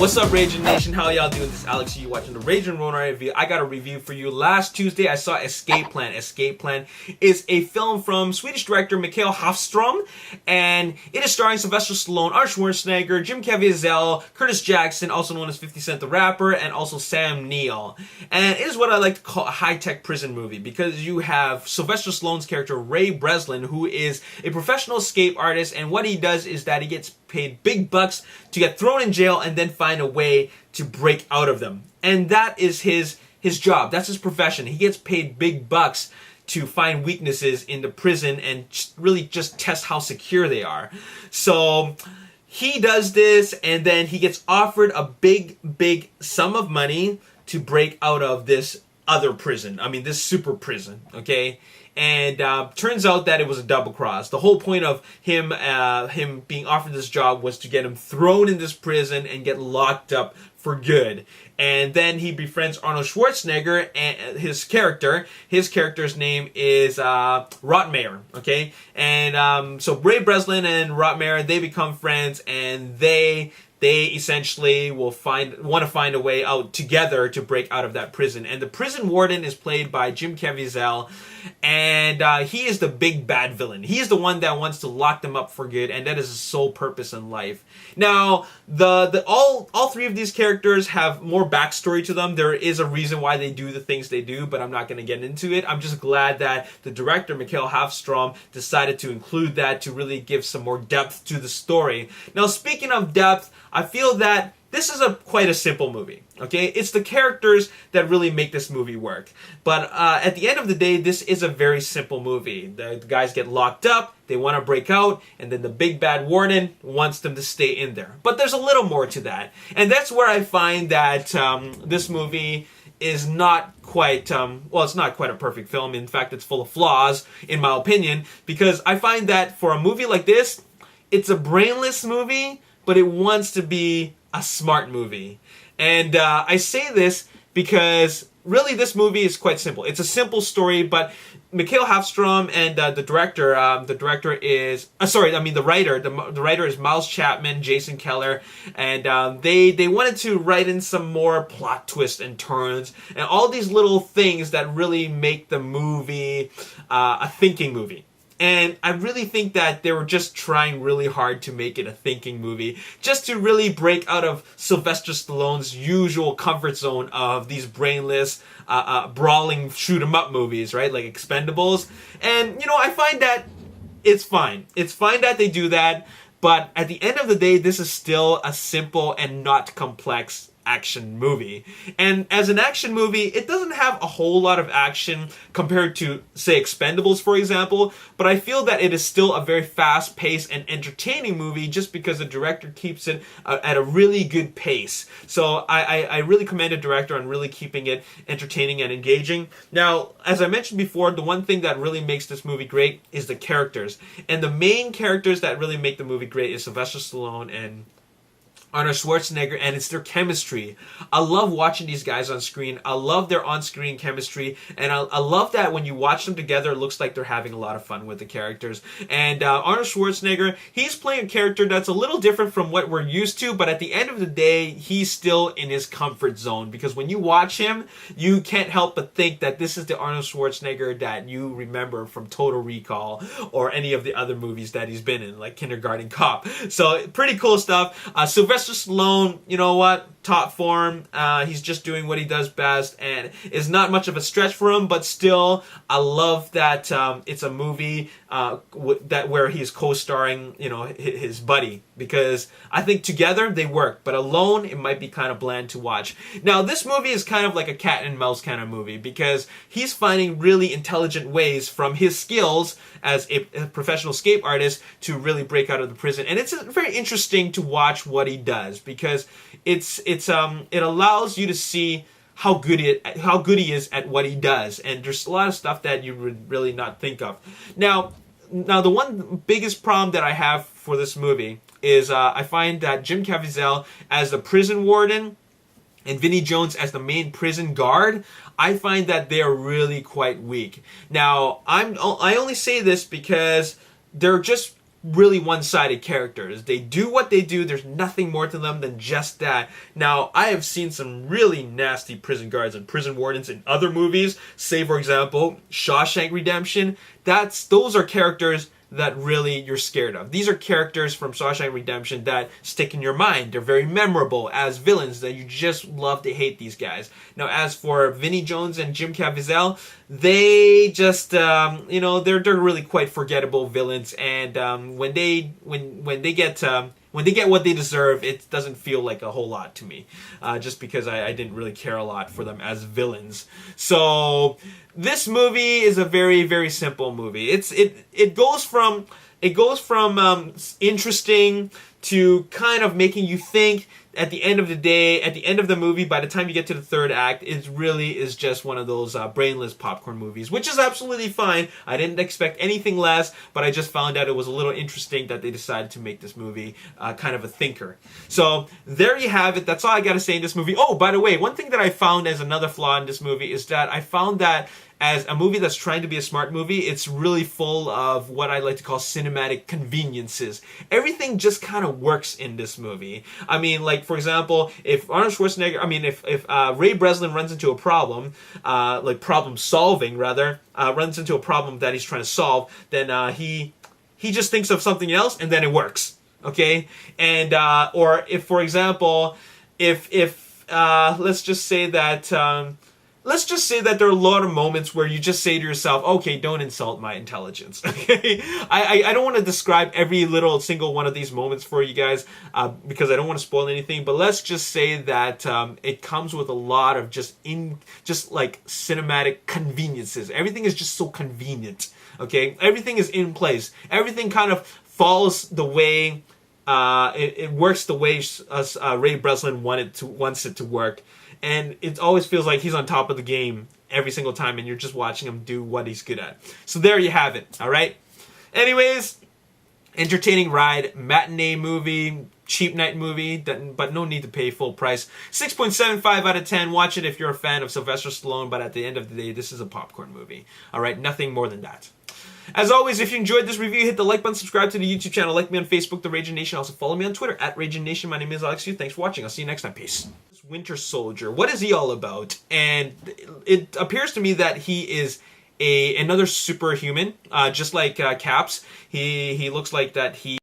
What's up, Ragin Nation? How y'all doing? This is Alex. You watching the Ragin Ronin review. I got a review for you. Last Tuesday, I saw Escape Plan. Escape Plan is a film from Swedish director Mikael Hafstrom, and it is starring Sylvester Stallone, Arnold Schwarzenegger, Jim Caviezel, Curtis Jackson, also known as 50 Cent the Rapper, and also Sam Neill. And it is what I like to call a high-tech prison movie, because you have Sylvester Stallone's character Ray Breslin, who is a professional escape artist, and what he does is that he gets paid big bucks to get thrown in jail and then find a way to break out of them. And that is his job. That's his profession. He gets paid big bucks to find weaknesses in the prison and really just test how secure they are. So he does this, and then he gets offered a big sum of money to break out of this other prison. I mean, this super prison, okay? And turns out that it was a double cross. The whole point of him being offered this job was to get him thrown in this prison and get locked up for good. And then he befriends Arnold Schwarzenegger and his character's name is Rotmeyer, okay? And so Ray Breslin and Rotmeyer, they become friends, and they essentially want to find a way out together to break out of that prison. And the prison warden is played by Jim Caviezel, and he is the big bad villain. He is the one that wants to lock them up for good, and that is his sole purpose in life. Now, all three of these characters have more backstory to them. There is a reason why they do the things they do, but I'm not going to get into it. I'm just glad that the director, Mikael Hafstrom, decided to include that to really give some more depth to the story. Now, speaking of depth, I feel that this is quite a simple movie, okay? It's the characters that really make this movie work. But at the end of the day, this is a very simple movie. The guys get locked up, they want to break out, and then the big bad warden wants them to stay in there. But there's a little more to that. And that's where I find that this movie is not quite, it's not quite a perfect film. In fact, it's full of flaws, in my opinion, because I find that for a movie like this, it's a brainless movie, but it wants to be a smart movie. And I say this because really this movie is quite simple. It's a simple story, but Mikael Hafstrom and the writer is Miles Chapman, Jason Keller, and they wanted to write in some more plot twists and turns and all these little things that really make the movie a thinking movie. And I really think that they were just trying really hard to make it a thinking movie, just to really break out of Sylvester Stallone's usual comfort zone of these brainless, brawling shoot-'em-up movies, right? Like Expendables. And, I find that it's fine. It's fine that they do that, but at the end of the day, this is still a simple and not complex action movie. And as an action movie, it doesn't have a whole lot of action compared to, say, Expendables, for example, but I feel that it is still a very fast-paced and entertaining movie just because the director keeps it at a really good pace. So I really commend the director on really keeping it entertaining and engaging. Now, as I mentioned before, the one thing that really makes this movie great is the characters. And the main characters that really make the movie great is Sylvester Stallone and Arnold Schwarzenegger, and it's their chemistry. I love watching these guys on screen. I love their on-screen chemistry, and I love that when you watch them together, it looks like they're having a lot of fun with the characters. And Arnold Schwarzenegger, he's playing a character that's a little different from what we're used to, but at the end of the day, he's still in his comfort zone, because when you watch him, you can't help but think that this is the Arnold Schwarzenegger that you remember from Total Recall or any of the other movies that he's been in, like Kindergarten Cop. So, pretty cool stuff. Sylvester Stallone, you know what? Top form. He's just doing what he does best, and it's not much of a stretch for him, but still, I love that it's a movie where he's co-starring, his buddy, because I think together they work, but alone it might be kind of bland to watch. Now, this movie is kind of like a cat and mouse kind of movie, because he's finding really intelligent ways from his skills as a professional escape artist to really break out of the prison, and it's very interesting to watch what he does, because it allows you to see how good he is at what he does, and there's a lot of stuff that you would really not think of. Now the one biggest problem that I have for this movie is I find that Jim Caviezel as the prison warden and Vinnie Jones as the main prison guard, I find that they are really quite weak. Now, I only say this because they're just really one-sided characters. They do what they do. There's nothing more to them than just that. Now, I have seen some really nasty prison guards and prison wardens in other movies. Say, for example, Shawshank Redemption. Those are characters that really you're scared of. These are characters from Shawshank Redemption that stick in your mind. They're very memorable as villains that you just love to hate these guys. Now, as for Vinnie Jones and Jim Caviezel, they just, you know, they're really quite forgettable villains. And when they get what they deserve, it doesn't feel like a whole lot to me, just because I didn't really care a lot for them as villains. So this movie is a very, very simple movie. It goes from interesting to kind of making you think. At the end of the day, at the end of the movie, by the time you get to the third act, it really is just one of those brainless popcorn movies, which is absolutely fine. I didn't expect anything less, but I just found out it was a little interesting that they decided to make this movie kind of a thinker. So there you have it. That's all I got to say in this movie. Oh, by the way, one thing that I found as another flaw in this movie is that I found that as a movie that's trying to be a smart movie, it's really full of what I like to call cinematic conveniences. Everything just kind of works in this movie. I mean, like, for example, if Arnold Schwarzenegger, if Ray Breslin runs into a problem, like problem solving rather, runs into a problem that he's trying to solve, then he just thinks of something else and then it works. Okay? And, or if, for example, if let's just say that there are a lot of moments where you just say to yourself, okay, don't insult my intelligence. Okay? I don't want to describe every little single one of these moments for you guys because I don't want to spoil anything, but let's just say that it comes with a lot of just like cinematic conveniences. Everything is just so convenient. Okay? Everything is in place. Everything kind of falls the way it works the way Ray Breslin wants it to work. And it always feels like he's on top of the game every single time, and you're just watching him do what he's good at. So there you have it, all right? Anyways, entertaining ride, matinee movie, cheap night movie, but no need to pay full price. 6.75 out of 10. Watch it if you're a fan of Sylvester Stallone, but at the end of the day, this is a popcorn movie. All right, nothing more than that. As always, if you enjoyed this review, hit the like button, subscribe to the YouTube channel, like me on Facebook, The Ragin Nation. Also follow me on Twitter, @RaginNation. My name is Alex Yu. Thanks for watching. I'll see you next time. Peace. Winter Soldier, what is he all about? And it appears to me that he is another superhuman, just like Caps. He looks like that he